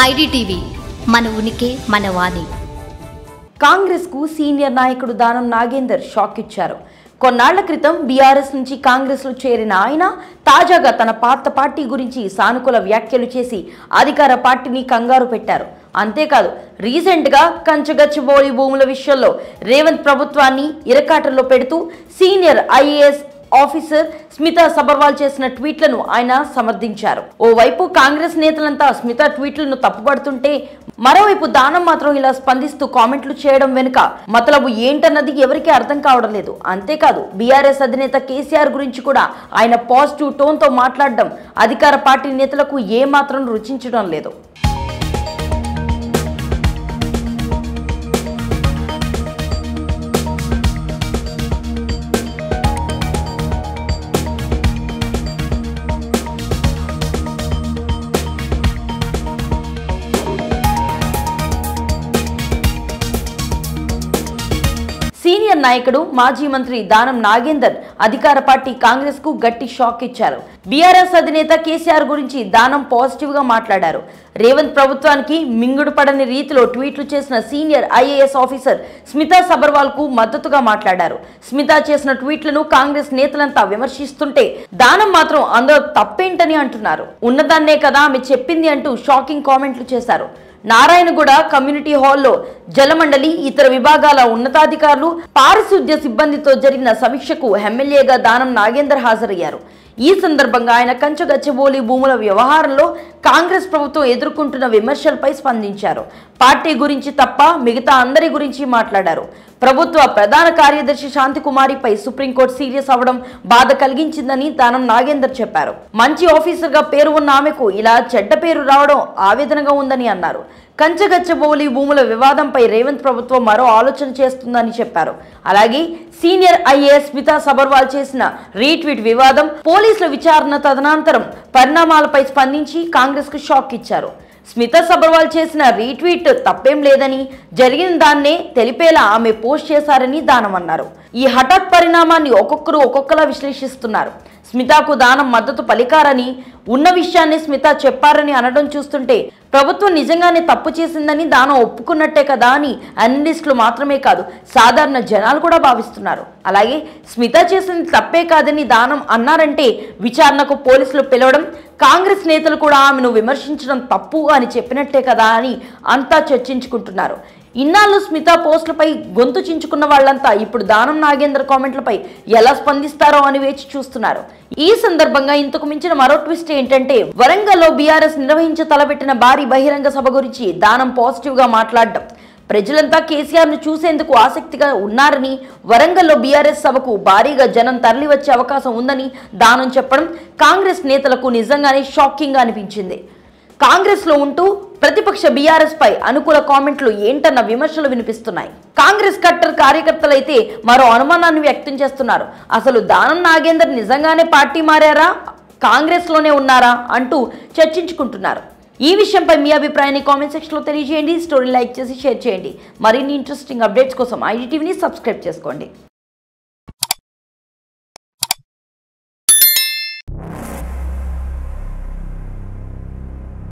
IDTV మన ఉనికి మన వాణి. కాంగ్రెస్ కు సీనియర్ నాయకుడు దానం నాగేందర్ షాక్ ఇచ్చారు. కొన్నాళ్ల క్రితం బీఆర్ఎస్ నుంచి కాంగ్రెస్ లో చేరిన ఆయన తాజాగా తన పాత పార్టీ గురించి సానుకూల వ్యాఖ్యలు చేసి అధికార పార్టీని కంగారు పెట్టారు. అంతేకాదు రీసెంట్ గా కంచగచ్చిబౌలి భూముల విషయంలో రేవంత్ ప్రభుత్వాన్ని ఇరకాటంలో పెడుతూ senior IAS officer Smita Sabharwal చేసిన ట్వీట్లను ఆయన సమర్థించారు. ఓవైపు కాంగ్రెస్ నేతలంతా స్మితా ట్వీట్లను తప్పుపడుతుంటే మరోవైపు దానం మాత్రం ఇలా స్పందిస్తూ కామెంట్లు చేయడం వెనుక మతలబు ఏంటన్నది ఎవరికీ అర్థం కావడం లేదు. అంతేకాదు బీఆర్ఎస్ అధినేత కేసీఆర్ గురించి కూడా ఆయన పాజిటివ్ టోన్ తో మాట్లాడడం అధికార పార్టీ నేతలకు ఏమాత్రం రుచించడం లేదు. సీనియర్ నాయకుడు మాజీ మంత్రి దానం నాగేందర్ అధికార పార్టీ కాంగ్రెస్ కు గట్టి షాక్ ఇచ్చారు. బీఆర్ఎస్ అధినేత కేసీఆర్ గురించి దానం పాజిటివ్ గా మాట్లాడారు. రేవంత్ ప్రభుత్వానికి మింగుడు పడని రీతిలో ట్వీట్లు చేసిన senior IAS officer Smita Sabharwal కు మద్దతుగా మాట్లాడారు. స్మితా చేసిన ట్వీట్లను కాంగ్రెస్ నేతలంతా విమర్శిస్తుంటే దానం మాత్రం అందరూ తప్పేంటని అంటున్నారు. ఉన్నదాన్నే కదా ఆమె చెప్పింది అంటూ షాకింగ్ కామెంట్లు చేశారు. నారాయణగూడ కమ్యూనిటీ హాల్లో జలమండలి ఇతర విభాగాల ఉన్నతాధికారులు పారిశుద్ధ్య సిబ్బందితో జరిగిన సమీక్షకు ఎమ్మెల్యేగా దానం నాగేందర్ హాజరయ్యారు. ఈ సందర్భంగా ఆయన కంచగచ్చిబౌలి భూముల వ్యవహారంలో కాంగ్రెస్ ప్రభుత్వం ఎదుర్కొంటున్న విమర్శలపై స్పందించారు. పార్టీ గురించి తప్ప మిగతా అందరి గురించి మాట్లాడారు. ప్రభుత్వ ప్రధాన కార్యదర్శి శాంతికుమారిపై సుప్రీంకోర్టు సీరియస్ అవ్వడం బాధ కలిగించిందని దానం నాగేందర్ చెప్పారు. మంచి ఆఫీసర్ గా పేరు ఉన్న ఆమెకు ఇలా చెడ్డ పేరు రావడం ఆవేదనగా ఉందని అన్నారు. కంచగచ్చిబౌలి భూముల వివాదంపై రేవంత్ ప్రభుత్వం మరో ఆలోచన చేస్తుందని చెప్పారు. అలాగే సీనియర్ ఐఏఎస్ స్మితా సబర్వాల్ చేసిన రీట్వీట్ వివాదం, పోలీసుల విచారణ తదనంతరం పరిణామాలపై స్పందించి కాంగ్రెస్ కు షాక్ ఇచ్చారు. స్మితా సబర్వాల్ చేసిన రీట్వీట్ తప్పేం లేదని, జరిగిన దాన్నే తెలిపేలా ఆమె పోస్ట్ చేశారని దానం అన్నారు. ఈ హఠాత్ పరిణామాన్ని ఒక్కొక్కరు ఒక్కొక్కలా విశ్లేషిస్తున్నారు. స్మితాకు దానం మద్దతు పలికారని, ఉన్న విషయాన్ని స్మితా చెప్పారని అనడం చూస్తుంటే ప్రభుత్వం నిజంగానే తప్పు చేసిందని దానం ఒప్పుకున్నట్టే కదా అని అనలిస్టులు మాత్రమే కాదు సాధారణ జనాలు కూడా భావిస్తున్నారు. అలాగే స్మితా చేసింది తప్పే కాదని దానం అన్నారంటే విచారణకు పోలీసులు పిలవడం, కాంగ్రెస్ నేతలు కూడా ఆమెను విమర్శించడం తప్పు అని చెప్పినట్టే కదా అని అంతా చర్చించుకుంటున్నారు. ఇన్నాళ్ళు స్మితా పోస్టులపై గొంతు చించుకున్న వాళ్లంతా ఇప్పుడు దానం నాగేందర్ కామెంట్లపై ఎలా స్పందిస్తారో అని వేచి చూస్తున్నారు. ఈ సందర్భంగా ఇంతకు మించిన మరో ట్విస్ట్ ఏంటంటే వరంగల్లో బీఆర్ఎస్ నిర్వహించ తలపెట్టిన భారీ బహిరంగ సభ గురించి దానం పాజిటివ్ గా మాట్లాడడం. ప్రజలంతా కేసీఆర్ ను చూసేందుకు ఆసక్తిగా ఉన్నారని, వరంగల్లో బీఆర్ఎస్ సభకు భారీగా జనం తరలి వచ్చే అవకాశం ఉందని దానం చెప్పడం కాంగ్రెస్ నేతలకు నిజంగానే షాకింగ్ గా అనిపించింది. కాంగ్రెస్ లో ఉంటూ ప్రతిపక్ష బీఆర్ఎస్ పై అనుకూల కామెంట్లు ఏంటన్న విమర్శలు వినిపిస్తున్నాయి. కాంగ్రెస్ కట్టర్ కార్యకర్తలైతే మరో అనుమానాన్ని వ్యక్తం చేస్తున్నారు. అసలు దానం నాగేందర్ నిజంగానే పార్టీ మారారా, కాంగ్రెస్ లోనే ఉన్నారా అంటూ చర్చించుకుంటున్నారు. ఈ విషయంపై మీ అభిప్రాయాన్ని కామెంట్ సెక్షన్ లో తెలియజేయండి. స్టోరీ లైక్ చేసి షేర్ చేయండి. మరిన్ని ఇంట్రెస్టింగ్ అప్డేట్స్ కోసం ఐడిటీవీని సబ్స్క్రైబ్ చేసుకోండి.